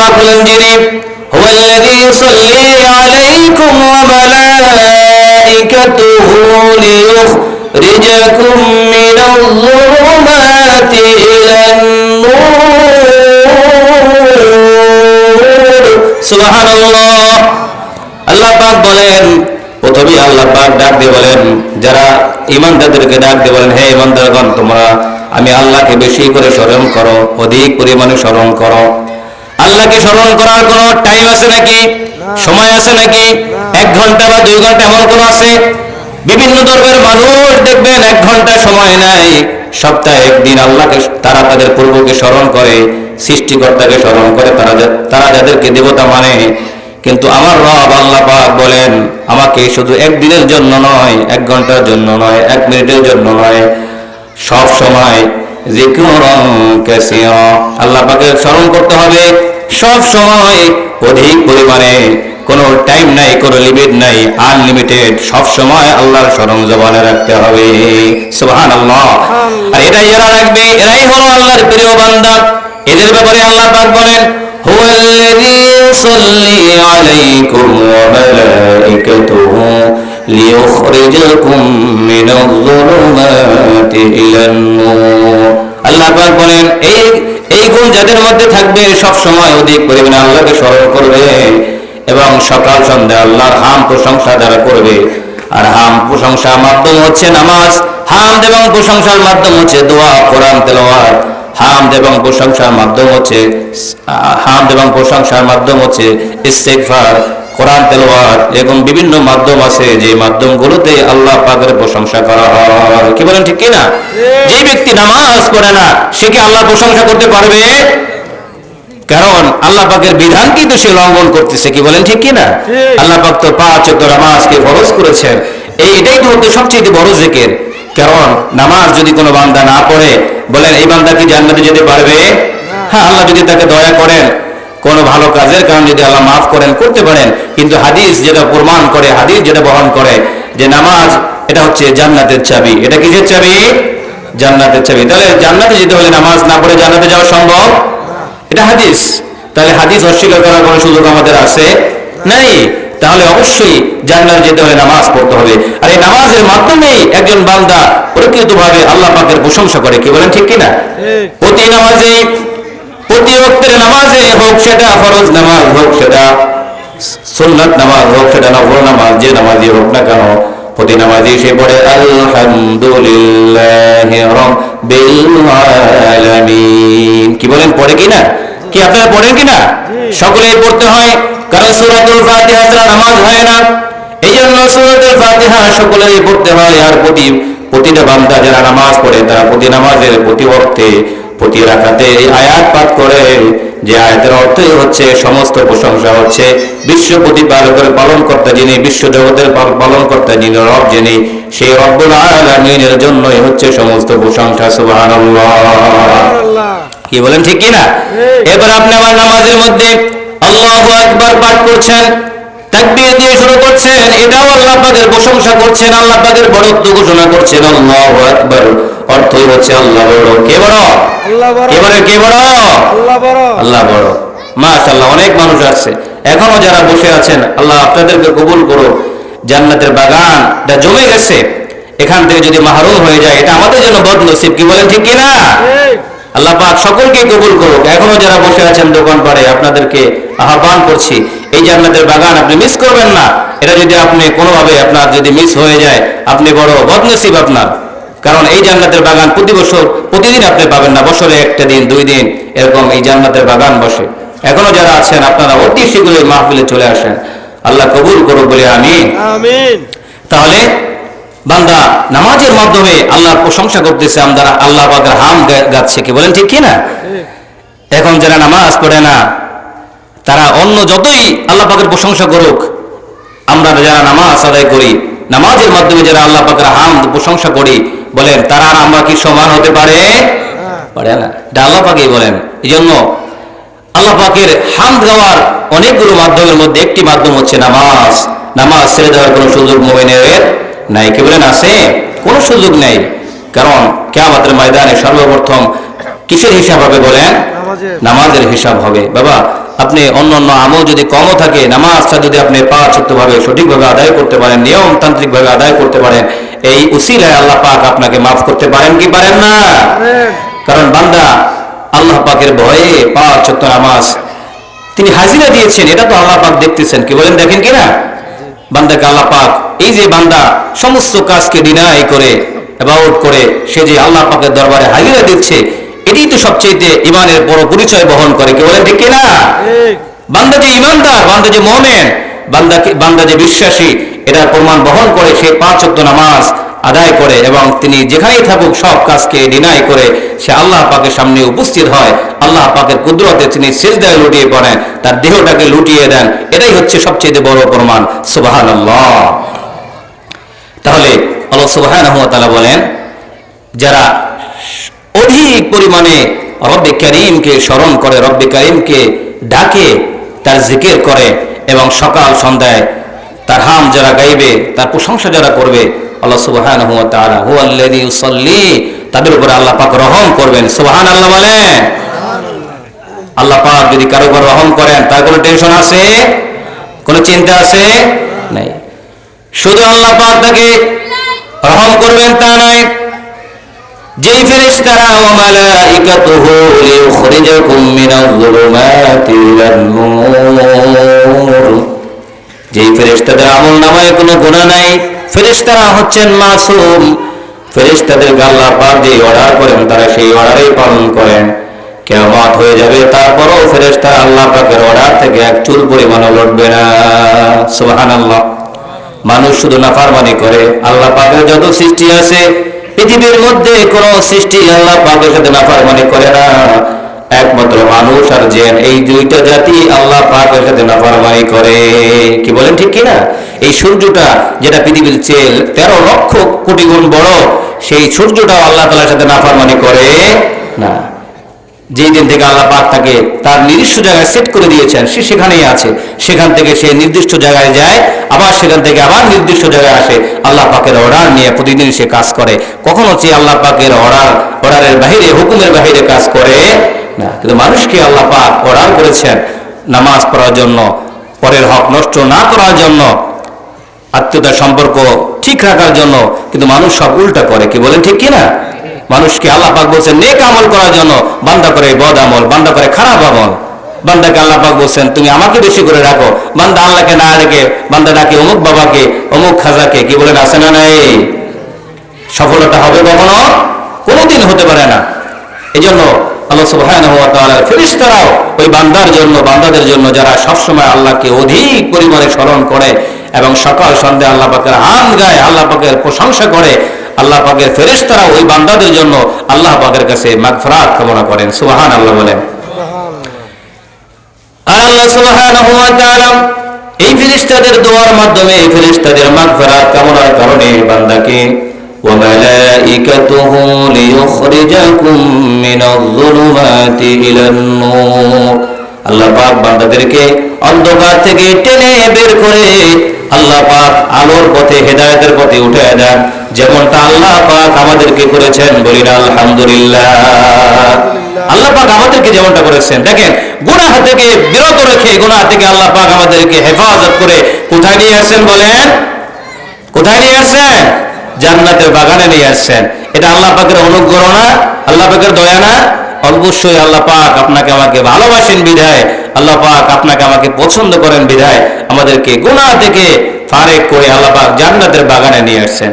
পাক হলেন যিনি হুয়াল্লাযী ইউসাল্লি আলাইকুম ওয়া মালাইকাতুহু লিয়ুখরিজাকুম মিনায-যুলুমাতি ইলান-নূর। সুবহানাল্লাহ। আল্লাহ পাক বলেন, প্রথমে আল্লাহ পাক ডাক দিয়ে বলেন, যারা ঈমানদারদেরকে ডাক দিয়ে বলেন, হে ঈমানদারগণ, তোমরা আমি আল্লাহকে বেশি করে স্মরণ করো, অধিক পরিমাণে স্মরণ করো। আল্লাহকে স্মরণ করার কোনো টাইম আছে নাকি, সময় আছে নাকি? 1 ঘন্টা বা 2 ঘন্টা এমন কোনো আছে? বিভিন্ন ধর্মের মানুষ দেখবেন 1 ঘন্টা সময় নাই, সপ্তাহে একদিন আল্লাহকে তারা তাদের প্রভুকে স্মরণ করে, সৃষ্টিকর্তাকে স্মরণ করে, তারা যাদেরকে দেবতা মানে। কিন্তু আমার রব আল্লাহ পাক বলেন, আমাকে শুধু একদিনের জন্য নয়, 1 ঘন্টার জন্য নয়, 1 মিনিটের জন্য নয়, সব সময় যিকরুন কাসীরা, আল্লাহ পাকের স্মরণ করতে হবে সব সময়, অধিক পরিমাণে। কোনো টাইম নাই, কোনো লিমিট নাই, আনলিমিটেড, সব সময় আল্লাহর স্মরণ জবানে রাখতে হবে। সুবহানাল্লাহ। আর এটাই যারা রাখবে, এরাই হলো আল্লাহর প্রিয় বান্দা। এদের ব্যাপারে আল্লাহ পাক বলেন, হুয়াল্লাযী ইউসাল্লি আলাইকুম ওয়া মালাইকাতুহু লিয়ুখরিজাকুম মিনায-যুলুমাতি ইলান-নূর। আল্লাহ পাক বলেন, এই গুণ যাদের মধ্যে থাকবে, সব সময় অধিক পরিমাণে আল্লাহকে স্মরণ করবে এবং সকাল সন্ধ্যা আল্লাহর হাম প্রশংসা যারা করবে। আর হাম প্রশংসার মাধ্যম হচ্ছে নামাজ, হামদ এবং প্রশংসার মাধ্যম হচ্ছে দোয়া, কোরআন তেলাওয়াত। হামদ এবং প্রশংসার মাধ্যম হচ্ছে ইস্তিগফার, কোরআন তেলাওয়াত, এবং বিভিন্ন মাধ্যম আছে যে মাধ্যমগুলোতে আল্লাহ পাকের প্রশংসা করা হয়। কি বলেন ঠিক কি না? যে ব্যক্তি নামাজ পড়ে না, সে কি আল্লাহ প্রশংসা করতে পারবে? কারণ আল্লাহ পাকের বিধানকে তো সে লঙ্ঘন করতেছে। কি বলেন ঠিক কি না? আল্লাহ পাক তো 5 ওয়াক্ত নামাজকে ফরজ করেছেন। এটাই তো হচ্ছে সবচেয়ে বড় জিকির। কারণ নামাজ যদি কোনো বান্দা না পড়ে, বলেন এই বান্দা কি জান্নাতে যেতে পারবে? হ্যাঁ, আল্লাহ যদি তাকে দয়া করেন, কোনো ভালো কাজের কারণে যদি আল্লাহ মাফ করেন, করতে পারেন। কিন্তু হাদিস যেটা প্রমাণ করে, হাদিস যেটা বহন করে যে নামাজ এটা হচ্ছে জান্নাতের চাবি। এটা কিসের চাবি? জান্নাতের চাবি। তাহলে জান্নাতে যেতে হলে নামাজ না পড়ে জান্নাতে যাওয়া সম্ভব? এটা হাদিস। তাহলে হাদিস অস্বীকার করার কোনো সুযোগ আমাদের আছে? নাই। তাহলে অবশ্যই জান্নাতে যেতে হলে নামাজ পড়তে হবে। আর এই নামাজের মাধ্যমেই একজন বান্দা প্রকৃতভাবে আল্লাহ পাকের প্রশংসা করে। কি বলেন ঠিক কিনা? প্রতি নামাজে, প্রতি ওয়াক্তের নামাজে, হোক সেটা ফরজ নামাজ, হোক সেটা সুন্নাত নামাজ, হোক সেটা নফল নামাজ, যে নামাজই হোক না কেন, প্রতি নামাজে সে পড়ে আলহামদুলিল্লাহি রাব্বিল আলামিন। কি বলেন, পড়ে কিনা? কি আপনারা পড়েন কিনা? সকলেই পড়তে হয়, কারণ সূরাতুল ফাতিহা ছাড়া নামাজ হয় না। এই জন্য সূরাতুল ফাতিহা সকলেই পড়তে হয়। আর প্রতিটা বান্দা যারা নামাজ পড়ে, তারা প্রতি নামাজের প্রতি ওয়াক্তে, প্রতি রাকাতে এই আয়াত পাঠ করে, যে আয়াতের অর্থই হচ্ছে সমস্ত প্রশংসা হচ্ছে বিশ্ব প্রতিপালকের পালনকর্তা যিনি, বিশ্ব জগতের পালনকর্তা যিনি, রব যিনি, সেই রব্বুল আলামিনের জন্যই হচ্ছে সমস্ত প্রশংসা। সুবহানাল্লাহ। কি বলেন ঠিক কি না? এবার আপনি আবার নামাজের মধ্যে আল্লাহু আকবার পাঠ করছেন, তাকবীর দিয়ে শুরু করছেন, এটাও আল্লাহ পাকের প্রশংসা করছেন, আল্লাহ পাকের বড়ত্ব ঘোষণা করছেন। আল্লাহু আকবার অর্থই হচ্ছে আল্লাহ বড়। কে বড়? আল্লাহ বড়। কে বড়? কে বড়? আল্লাহ বড়। আল্লাহ বড়। মাশাআল্লাহ। অনেক মানুষ আছে এখনো যারা বসে আছেন, আল্লাহ আপনাদেরকে কবুল করুক। জান্নাতের বাগানটা জমে গেছে, এখান থেকে যদি মাহরুম হয়ে যায়, এটা আমাদের জন্য বদনসিব। কি বলেন ঠিক কি না? আল্লাহ পাক সকলকে কবুল করুক। এখনো যারা বসে আছেন দোকান পাড়ে, আপনাদেরকে আহ্বান করছি, এই জান্নাতের বাগান আপনি মিস করবেন না। এটা যদি আপনি কোনোভাবে আপনার যদি মিস হয়ে যায়, আপনি বড় বদনসিব আপনার। কারণ এই জান্নাতের বাগান প্রতি বছর, প্রতিদিন আপনি পাবেন না, বছরে একটা দিন 2 দিন এরকম এই জান্নাতের বাগান বসে। এখনো যারা আছেন আপনারা অতি শীঘ্রই মাহফিলে চলে আসেন। আল্লাহ কবুল করুক বলে আমিন। আমিন। তাহলে বান্দা নামাজের মাধ্যমে আল্লাহর প্রশংসা করতেছে, আমরা আল্লাহ পাকের হাম গাচ্ছে। কি বলেন ঠিক কি না? এখন যারা নামাজ পড়ে না, তারা অন্য যতই আল্লাহ পাকের প্রশংসা করুক, আমরা যারা নামাজ আদায় করি, নামাজের মাধ্যমে যারা আল্লাহ পাকের হামদ প্রশংসা করি, বলেন তারা আর আমরা কি সমান হতে পারে? পারে না। এটা আল্লাহ পাকেই বলেন। এই জন্য আল্লাহ পাকের হামদ গাওয়ার অনেকগুলো মাধ্যমের মধ্যে একটি মাধ্যম হচ্ছে নামাজ। নামাজ ছেড়ে দেওয়ার কোনো সুযোগ মুমিনের নাই। কি বলেন আছে? কোনো সুযোগ নেই। কারণ কিয়ামতের ময়দানে সর্বপ্রথম কিসের হিসাব হবে বলেন? নামাজের হিসাব হবে। বাবা আপনি অন্যান্য আমল যদি কমও থাকে, নামাজটা যদি আপনি পাঁচওয়াক্তভাবে সঠিকভাবে আদায় করতে পারেন, নিয়মতান্ত্রিকভাবে আদায় করতে পারেন, এই উসিলায় আল্লাহ পাক আপনাকে মাফ করতে পারেন কি পারেন না? কারণ বান্দা আল্লাহ পাকের ভয়ে 5 ওয়াক্ত নামাজ তিনি হাজিরা দিয়েছেন, এটা তো আল্লাহ পাক দেখতেছেন। কি বলেন, দেখেন কিনা? বান্দাকে আল্লাহ পাক, এই যে বান্দা সমস্ত কাজকে ডিনাই করে এবাউট করে সে যে আল্লাহ পাকের দরবারে হাজিরা দিচ্ছে, এটাই তো সবচেয়ে ইমানের বড় পরিচয় বহন করে। কি বলেন ঠিক কিনা? বান্দা যে ইমানদার, বান্দা যে মুমিন, বান্দা যে বিশ্বাসী, এটার প্রমাণ বহন করে সে 5 ওয়াক্ত নামাজ আদায় করে এবং তিনি যেখানেই থাকুক সব কাজকে ডিনাই করে সে আল্লাহ পাকের সামনে উপস্থিত হয়। আল্লাহ পাকের কুদরতে তিনি সিজদায় লুটিয়ে পড়েন, তার দেহটাকে লুটিয়ে দেন। এটাই হচ্ছে সবচেয়ে বড় প্রমাণ। সুবহানাল্লাহ। তাহলে আল্লাহ সুবহানাহু ওয়া তাআলা বলেন, যারা অধিক পরিমাণে রব্বে কারীমকে স্মরণ করে, রব্বে কারীমকে ডাকে, তার জিকির করে এবং সকাল সন্ধ্যায় তার হাম যারা গাইবে, তার প্রশংসা যারা করবে, আল্লাহ সুবহানাহু ওয়া তাআলা হুয়াল্লাযী ইউসাল্লি, তাদের উপরে আল্লাহ পাক রহম করবেন। সুবহানাল্লাহ বলেন। আল্লাহ পাক যদি কারো উপর রহম করেন তার কোনো টেনশন আছে? কোনো চিন্তা আছে? নাই। শুধু আল্লাহ পাক তাকে রহম করবেন তা নয়, যেই ফেরেশতারা ওয়া মালাইকাতুহু লিইখরিজাকুম মিনাজ যুলুমাতি ইলান নূর, যেই ফেরেশতাদের আমলনামায় কোনো গুনাহ নাই, ফেরেশতারা হচ্ছেন মাসুম, ফেরেশতাদেরকে আল্লাহ পাক যে অর্ডার করেন তারা সেই অর্ডারেই পালন করেন। কিয়ামত হয়ে যাবে, তারপরও ফেরেশতারা আল্লাহ পাকের অর্ডার থেকে এক চুল পরিমাণও লড়বে না। সুবহানাল্লাহ। মানুষ শুধু নাফরমানি করে। আল্লাহ পাকের যত সৃষ্টি আছে পৃথিবীর মধ্যে কোন সৃষ্টি আল্লাহ পাকের সাথে নাফরমানি করে না, একমাত্র মানুষ আর জিন, এই দুইটা জাতি আল্লাহ পাকের সাথে নাফরমানি করে। কি বলেন ঠিক কিনা? এই সূর্যটা যেটা পৃথিবীর চেয়ে 13 লক্ষ কোটি গুণ বড়, সেই সূর্যটাও আল্লাহ তাআলার সাথে নাফরমানি করে না। যেই দিন থেকে আল্লাহ পাক তাকে তার নির্দিষ্ট জায়গায় সেট করে দিয়েছেন, সে সেখানেই আছে, সেখান থেকে সে নির্দিষ্ট জায়গায় যায়, আবার সেখান থেকে আবার নির্দিষ্ট জায়গায় আসে, আল্লাহ পাকের অর্ডার নিয়ে প্রতিদিন সে কাজ করে। কখনো সে আল্লাহ পাকের অর্ডারের বাহিরে, হুকুমের বাহিরে কাজ করে না। কিন্তু মানুষকে আল্লাহ পাক অর্ডার করেছেন নামাজ পড়ার জন্য, পরের হক নষ্ট না করার জন্য, আত্মীয়তার সম্পর্ক ঠিক রাখার জন্য, কিন্তু মানুষ সব উল্টা করে। কি বলেন ঠিক কিনা? মানুষকে আল্লাহ পাক বলছেন নেক আমল করার জন্য, বান্দা করে বদ আমল, বান্দা করে খারাপ আমল। বান্দাকে আল্লাহ পাক বলছেন তুমি আমাকে বেশি করে রাখো, বান্দা আল্লাহকে না রেখে বান্দা ডাকে অমুক বাবাকে, অমুক খাজাকে। কি বলেন, আছে না নাই? সফলতা হবে কখনো? কোনোদিন হতে পারে না। এই জন্য আল্লাহ সুবহানাহু ওয়া তাআলার ফেরেশতারাও ওই বান্দার জন্য, বান্দাদের জন্য যারা সবসময় আল্লাহকে অধিক পরিমাণে স্মরণ করে এবং সকাল সন্ধ্যা আল্লাহ পাকের হামদ গায়, আল্লাহ পাকের প্রশংসা করে, আল্লাহ পাকের ফেরেশতারা ওই বান্দাদের জন্য আল্লাহ পাকের কাছে মাগফিরাত কামনা করেন। সুবহানাল্লাহ বলেন। আর আল্লাহ সুবহানাহু ওয়া তাআলা এই ফেরেশতাদের দোয়ার মাধ্যমে, ফেরেশতাদের মাগফিরাত কামনার কারণে বান্দাকে ওয়া মালাইকাতুহু লিইখরিজাকুম মিনাজ যুলুমাতি ইলান নূর, আল্লাহ পাক বান্দাদেরকে অন্ধকার থেকে টেনে বের করে আল্লাহ পাক আলোর পথে, হেদায়েতের পথে উঠে দেন, যেমনটা আল্লাহ পাক আমাদেরকে করেছেন। বলি না আলহামদুলিল্লাহ। আল্লাহ পাক আমাদেরকে যেমনটা করেছেন, দেখেন গুনাহ থেকে বিরত রেখে, গুনাহ থেকে আল্লাহ পাক আমাদেরকে হেফাজত করে কোথায় নিয়ে আসছেন বলেন? কোথায় নিয়ে আসছেন? জান্নাতের বাগানে নিয়ে আসছেন। এটা আল্লাহ পাকের অনুগ্রহ না? আল্লাহ পাকের দয়া না? অবশ্যই আল্লাহ পাক আপনাকে আমাকে ভালোবাসেন বিধায়, আল্লাহ পাক আপনাকে আমাকে পছন্দ করেন বিধায় আমাদেরকে গুনাহ থেকে ফারেক করে আল্লাহ পাক জান্নাতের বাগানে নিয়ে আসছেন।